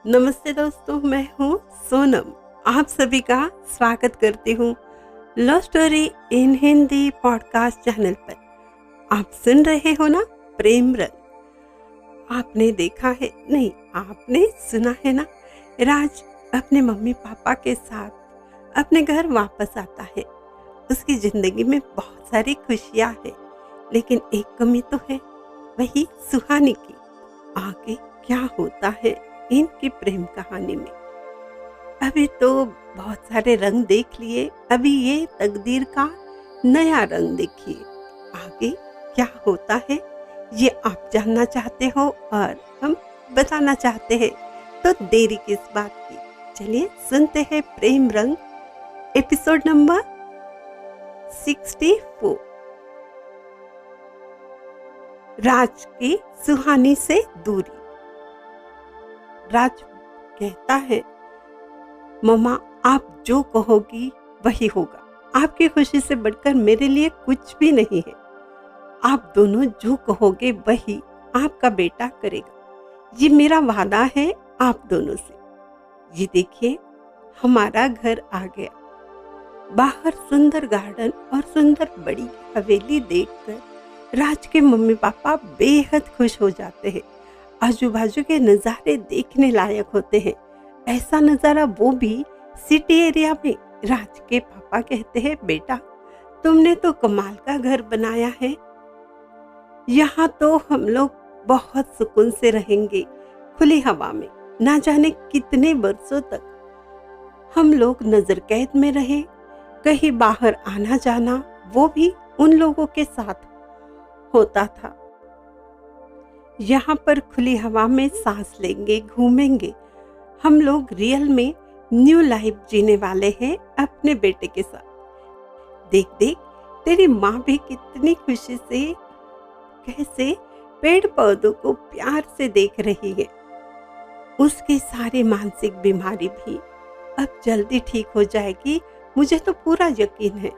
नमस्ते दोस्तों, मैं हूँ सोनम। आप सभी का स्वागत करती हूँ love story in Hindi podcast channel पर। आप सुन रहे हो ना प्रेम रंग। आपने देखा है नहीं, आपने सुना है ना, राज अपने मम्मी पापा के साथ अपने घर वापस आता है। उसकी जिंदगी में बहुत सारी खुशियाँ हैं, लेकिन एक कमी तो है, वही सुहानी की। आगे क्या होता है इनकी प्रेम कहानी में? अभी तो बहुत सारे रंग देख लिए, अभी ये तकदीर का नया रंग देखिए। आगे क्या होता है ये आप जानना चाहते हो और हम बताना चाहते हैं, तो देरी किस बात की। चलिए सुनते हैं प्रेम रंग एपिसोड नंबर 64। राज की सुहानी से दूरी। राज कहता है, मम्मा आप जो कहोगी वही होगा। आपकी खुशी से बढ़कर मेरे लिए कुछ भी नहीं है। आप दोनों जो कहोगे वही आपका बेटा करेगा। ये मेरा वादा है आप दोनों से। ये देखिए, हमारा घर आ गया। बाहर सुंदर गार्डन और सुंदर बड़ी हवेली देखकर राज के मम्मी पापा बेहद खुश हो जाते हैं। आजू बाजू के नज़ारे देखने लायक होते हैं। ऐसा नज़ारा वो भी सिटी एरिया में। राज के पापा कहते हैं, बेटा तुमने तो कमाल का घर बनाया है। यहाँ तो हम लोग बहुत सुकून से रहेंगे, खुली हवा में। ना जाने कितने वर्षों तक हम लोग नजर कैद में रहे। कहीं बाहर आना जाना वो भी उन लोगों के साथ होता था। यहाँ पर खुली हवा में सांस लेंगे, घूमेंगे। हम लोग रियल में न्यू लाइफ जीने वाले हैं अपने बेटे के साथ। देख देख, तेरी माँ भी कितनी खुशी से कैसे पेड़ पौधों को प्यार से देख रही है। उसकी सारी मानसिक बीमारी भी अब जल्दी ठीक हो जाएगी, मुझे तो पूरा यकीन है।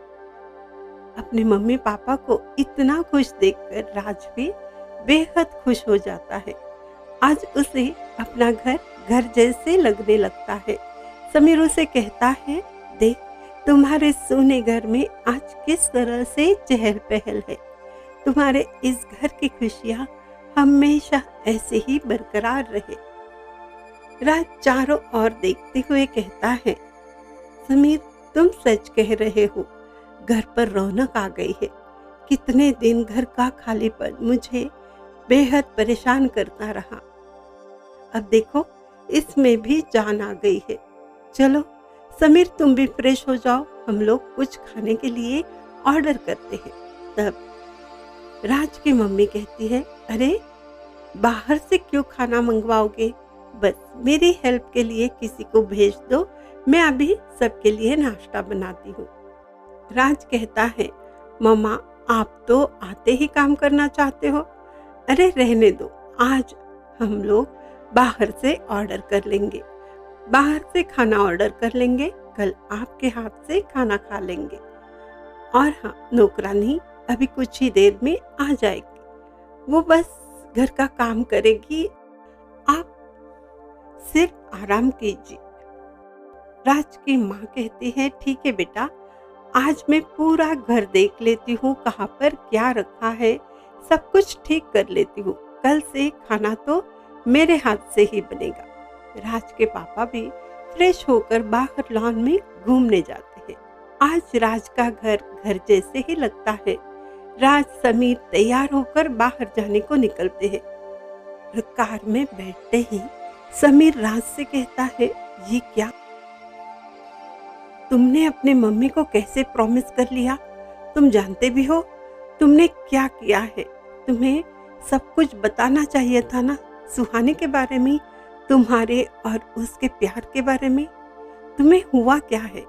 अपने मम्मी पापा को इतना खुश देखकर राज भी बेहद खुश हो जाता है। आज उसे अपना घर घर जैसे लगने लगता है। समीर उसे कहता है, देख तुम्हारे सोने घर में आज किस तरह से चहल पहल है। तुम्हारे इस घर की खुशियाँ हमेशा ऐसे ही बरकरार रहे। राज चारों ओर देखते हुए कहता है, समीर तुम सच कह रहे हो, घर पर रौनक आ गई है। कितने दिन घर का खालीपन मुझे बेहद परेशान करता रहा। अब देखो इसमें भी जान आ गई है। चलो समीर तुम भी फ्रेश हो जाओ, हम लोग कुछ खाने के लिए ऑर्डर करते हैं। तब राज की मम्मी कहती है, अरे बाहर से क्यों खाना मंगवाओगे, बस मेरी हेल्प के लिए किसी को भेज दो, मैं अभी सबके लिए नाश्ता बनाती हूँ। राज कहता है, मम्मा आप तो आते ही काम करना चाहते हो। अरे रहने दो, आज हम लोग बाहर से ऑर्डर कर लेंगे, बाहर से खाना ऑर्डर कर लेंगे, कल आपके हाथ से खाना खा लेंगे। और हाँ, नौकरानी अभी कुछ ही देर में आ जाएगी, वो बस घर का काम करेगी, आप सिर्फ आराम कीजिए। राज की माँ कहती है, ठीक है बेटा, आज मैं पूरा घर देख लेती हूँ, कहाँ पर क्या रखा है, सब कुछ ठीक कर लेती हूँ। कल से खाना तो मेरे हाथ से ही बनेगा। राज के पापा भी फ्रेश होकर बाहर लॉन में घूमने जाते हैं। आज राज का घर घर जैसे ही लगता है। राज समीर तैयार होकर बाहर जाने को निकलते हैं। कार में बैठते ही समीर राज से कहता है, ये क्या, तुमने अपने मम्मी को कैसे प्रॉमिस कर लिया? तुम जानते भी हो तुमने क्या किया है। तुम्हें सब कुछ बताना चाहिए था ना, सुहानी के बारे में, तुम्हारे और उसके प्यार के बारे में। तुम्हें हुआ क्या है,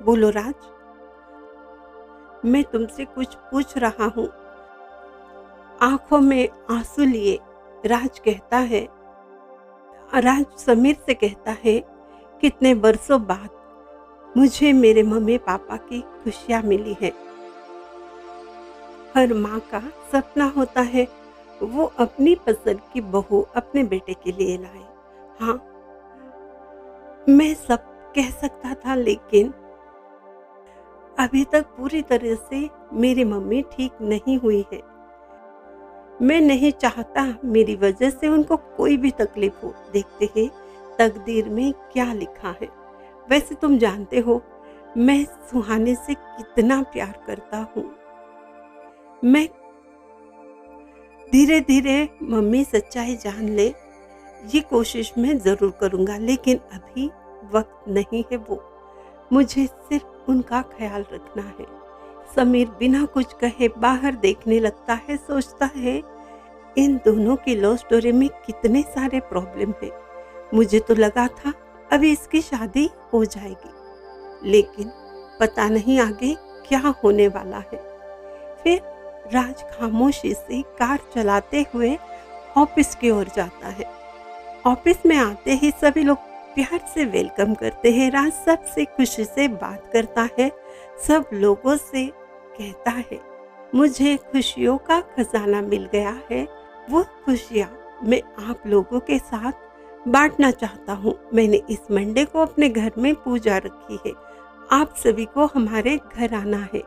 बोलो राज, मैं तुमसे कुछ पूछ रहा हूँ। आंखों में आंसू लिए राज कहता है, राज समीर से कहता है, कितने बरसों बाद मुझे मेरे मम्मी पापा की खुशियाँ मिली है। हर माँ का सपना होता है वो अपनी पसंद की बहू अपने बेटे के लिए लाए। हाँ, मैं सब कह सकता था, लेकिन अभी तक पूरी तरह से मेरी मम्मी ठीक नहीं हुई है। मैं नहीं चाहता मेरी वजह से उनको कोई भी तकलीफ हो। देखते हैं तकदीर में क्या लिखा है। वैसे तुम जानते हो मैं सुहाने से कितना प्यार करता हूँ। मैं धीरे धीरे मम्मी सच्चाई जान ले ये कोशिश मैं ज़रूर करूँगा, लेकिन अभी वक्त नहीं है वो। मुझे सिर्फ उनका ख्याल रखना है। समीर बिना कुछ कहे बाहर देखने लगता है, सोचता है इन दोनों की लव स्टोरी में कितने सारे प्रॉब्लम है। मुझे तो लगा था अभी इसकी शादी हो जाएगी, लेकिन पता नहीं आगे क्या होने वाला है। फिर राज खामोशी से कार चलाते हुए ऑफिस की ओर जाता है। ऑफिस में आते ही सभी लोग प्यार से वेलकम करते हैं। राज सबसे खुशी से बात करता है, सब लोगों से कहता है मुझे खुशियों का खजाना मिल गया है। वो खुशियाँ मैं आप लोगों के साथ बांटना चाहता हूँ। मैंने इस मंडे को अपने घर में पूजा रखी है। आप सभी को हमारे घर आना है।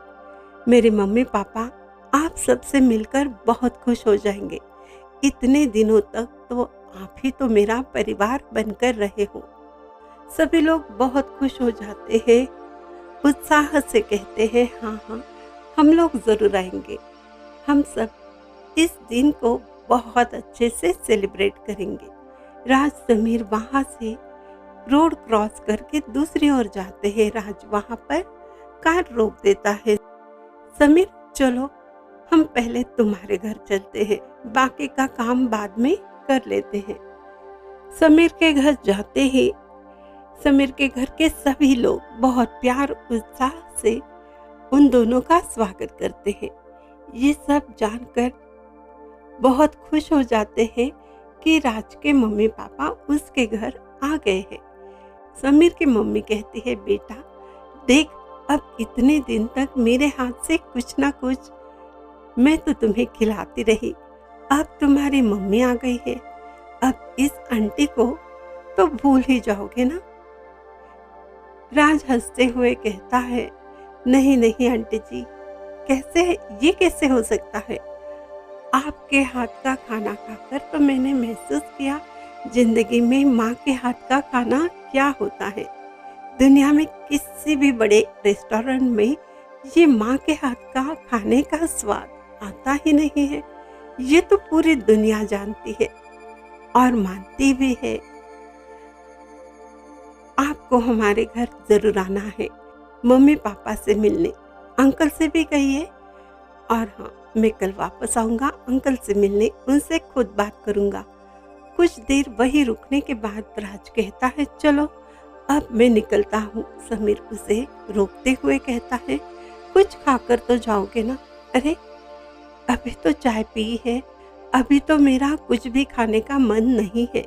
मेरे मम्मी पापा आप सबसे मिलकर बहुत खुश हो जाएंगे। इतने दिनों तक तो आप ही तो मेरा परिवार बनकर रहे हो। सभी लोग बहुत खुश हो जाते हैं, उत्साह से कहते हैं हाँ हाँ हम लोग ज़रूर आएंगे। हम सब इस दिन को बहुत अच्छे से सेलिब्रेट करेंगे। राज समीर वहाँ से रोड क्रॉस करके दूसरी ओर जाते हैं। राज वहाँ पर कार रोक देता है। समीर चलो हम पहले तुम्हारे घर चलते हैं, बाकी का काम बाद में कर लेते हैं। समीर के घर जाते ही समीर के घर के सभी लोग बहुत प्यार उत्साह से उन दोनों का स्वागत करते हैं। ये सब जानकर बहुत खुश हो जाते हैं कि राज के मम्मी पापा उसके घर आ गए हैं। समीर की मम्मी कहती है बेटा देख, अब इतने दिन तक मेरे हाथ से कुछ ना कुछ मैं तो तुम्हें खिलाती रही, अब तुम्हारी मम्मी आ गई है, अब इस आंटी को तो भूल ही जाओगे ना। राज हंसते हुए कहता है नहीं नहीं आंटी जी, ये कैसे हो सकता है। आपके हाथ का खाना खाकर तो मैंने महसूस किया जिंदगी में माँ के हाथ का खाना क्या होता है। दुनिया में किसी भी बड़े रेस्टोरेंट में ये माँ के हाथ का खाने का स्वाद आता ही नहीं है। ये तो पूरी दुनिया जानती है और मानती भी है। आपको हमारे घर जरूर आना है, मम्मी पापा से मिलने, अंकल से भी कहिए। और हाँ, मैं कल वापस आऊँगा अंकल से मिलने, उनसे खुद बात करूँगा। कुछ देर वहीं रुकने के बाद राज कहता है चलो अब मैं निकलता हूँ। समीर उसे रोकते हुए कहता है कुछ खाकर तो जाओगे ना। अरे अभी तो चाय पी है, अभी तो मेरा कुछ भी खाने का मन नहीं है।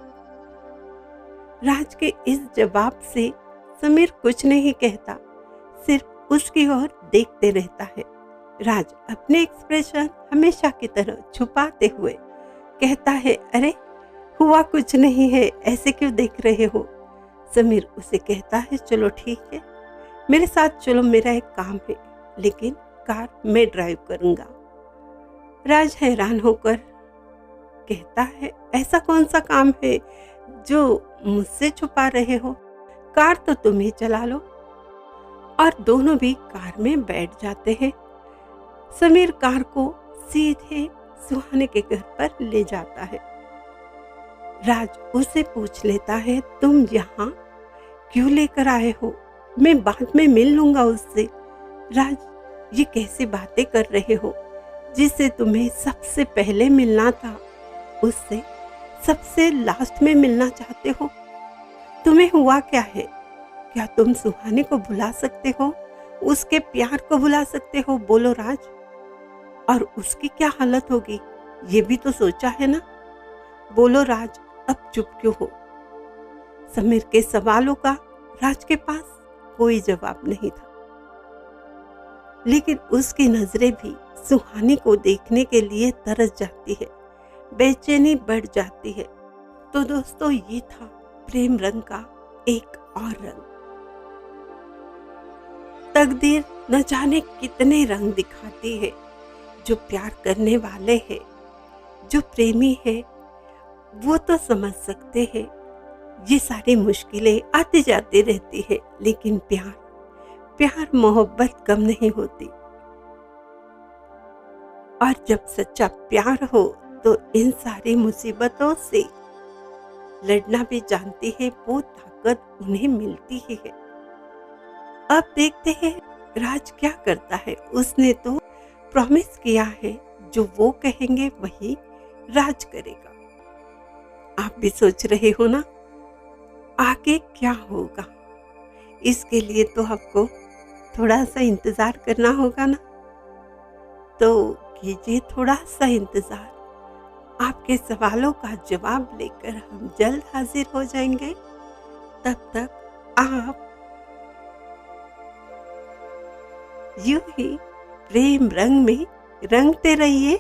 राज के इस जवाब से समीर कुछ नहीं कहता, सिर्फ उसकी ओर देखते रहता है। राज अपने एक्सप्रेशन हमेशा की तरह छुपाते हुए कहता है अरे हुआ कुछ नहीं है, ऐसे क्यों देख रहे हो। समीर उसे कहता है चलो ठीक है, मेरे साथ चलो, मेरा एक काम है, लेकिन कार मैं ड्राइव करूँगा। राज हैरान होकर कहता है ऐसा कौन सा काम है जो मुझसे छुपा रहे हो, कार तो तुम ही चला लो। और दोनों भी कार में बैठ जाते हैं। समीर कार को सीधे सुहाने के घर पर ले जाता है। राज उसे पूछ लेता है तुम यहाँ क्यों लेकर आए हो, मैं बाद में मिल लूंगा उससे। राज ये कैसी बातें कर रहे हो, जिससे तुम्हें सबसे पहले मिलना था उससे सबसे लास्ट में मिलना चाहते हो। तुम्हें हुआ क्या है, क्या तुम सुहाने को भुला सकते हो, उसके प्यार को भुला सकते हो, बोलो राज। और उसकी क्या हालत होगी ये भी तो सोचा है ना, बोलो राज, अब चुप क्यों हो। समीर के सवालों का राज के पास कोई जवाब नहीं था, लेकिन उसकी नजरें भी सुहाने को देखने के लिए तरस जाती है, बेचैनी बढ़ जाती है। तो दोस्तों ये था प्रेम रंग का एक और रंग। तकदीर न जाने कितने रंग दिखाती है। जो प्यार करने वाले हैं, जो प्रेमी है, वो तो समझ सकते हैं ये सारी मुश्किलें आती जाती रहती है, लेकिन प्यार मोहब्बत कम नहीं होती। और जब सच्चा प्यार हो तो इन सारी मुसीबतों से लड़ना भी जानती है, वो ताकत उन्हें मिलती ही है। अब देखते हैं राज क्या करता है। उसने तो प्रॉमिस किया है, जो वो कहेंगे वही राज करेगा। आप भी सोच रहे हो ना आगे क्या होगा। इसके लिए तो आपको थोड़ा सा इंतजार करना होगा ना, तो कीजिए थोड़ा सा इंतजार। आपके सवालों का जवाब लेकर हम जल्द हाजिर हो जाएंगे। तब तक आप यूं ही प्रेम रंग में रंगते रहिए।